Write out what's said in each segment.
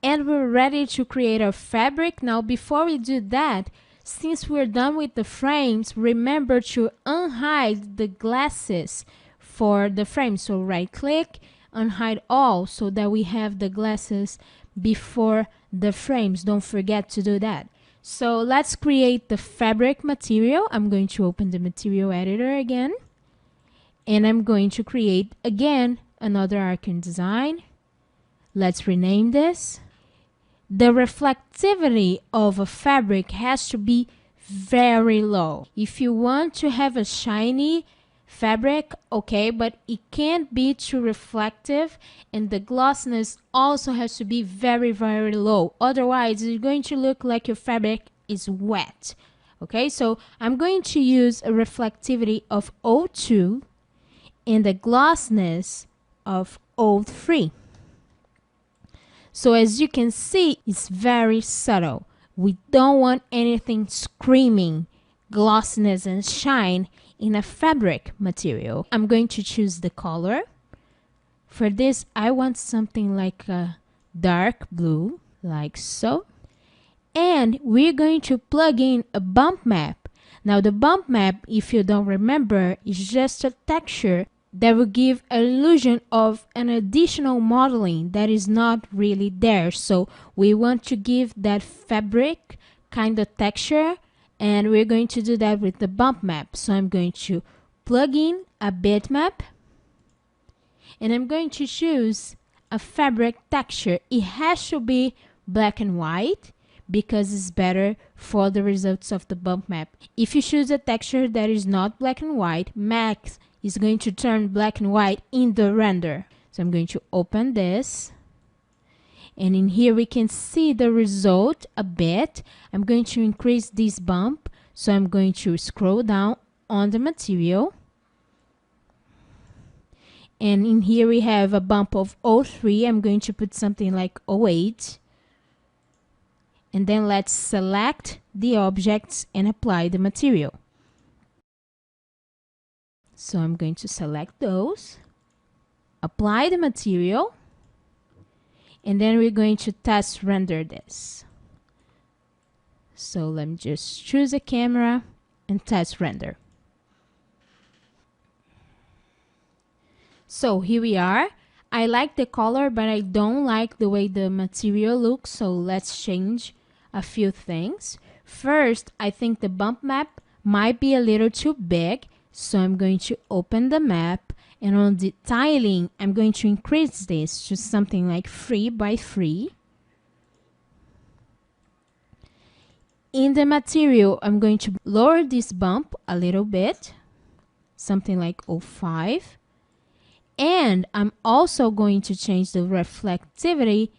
And we're ready to create our fabric. Now, before we do that, since we're done with the frames, remember to unhide the glasses for the frame. So right click, unhide all, so that we have the glasses before the frames. Don't forget to do that. So let's create the fabric material. I'm going to open the material editor again, and I'm going to create again another EYECONE design. Let's rename this. The reflectivity of a fabric has to be very low. If you want to have a shiny fabric, okay, but it can't be too reflective, and the glossness also has to be very, very low. Otherwise, it's going to look like your fabric is wet. Okay, so I'm going to use a reflectivity of 0.2 and the glossness of 0.3. So as you can see, it's very subtle. We don't want anything screaming glossiness and shine in a fabric material. I'm going to choose the color. For this, I want something like a dark blue, like so. And we're going to plug in a bump map. Now the bump map, if you don't remember, is just a texture that will give an illusion of an additional modeling that is not really there. So we want to give that fabric kind of texture, and we're going to do that with the bump map. So I'm going to plug in a bitmap, and I'm going to choose a fabric texture. It has to be black and white because it's better for the results of the bump map. If you choose a texture that is not black and white, Max is going to turn black and white in the render. So I'm going to open this, and in here we can see the result a bit. I'm going to increase this bump, so I'm going to scroll down on the material, and in here we have a bump of 0.3. I'm going to put something like 0.8, and then let's select the objects and apply the material. So I'm going to select those, apply the material, and then we're going to test render this. So let me just choose a camera and test render. So here we are. I like the color, but I don't like the way the material looks. So let's change a few things. First, I think the bump map might be a little too big. So I'm going to open the map, and on the tiling, I'm going to increase this to something like 3 by 3. In the material, I'm going to lower this bump a little bit, something like 0.5. And I'm also going to change the reflectivity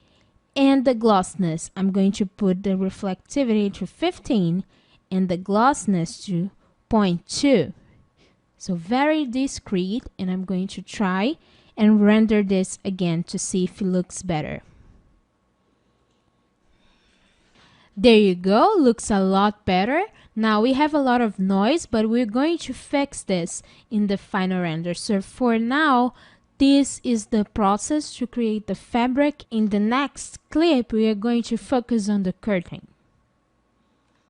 and the glossness. I'm going to put the reflectivity to 15 and the glossness to 0.2. So very discreet, and I'm going to try and render this again to see if it looks better. There you go, looks a lot better. Now we have a lot of noise, but we're going to fix this in the final render. So for now, this is the process to create the fabric. In the next clip, we are going to focus on the curtain.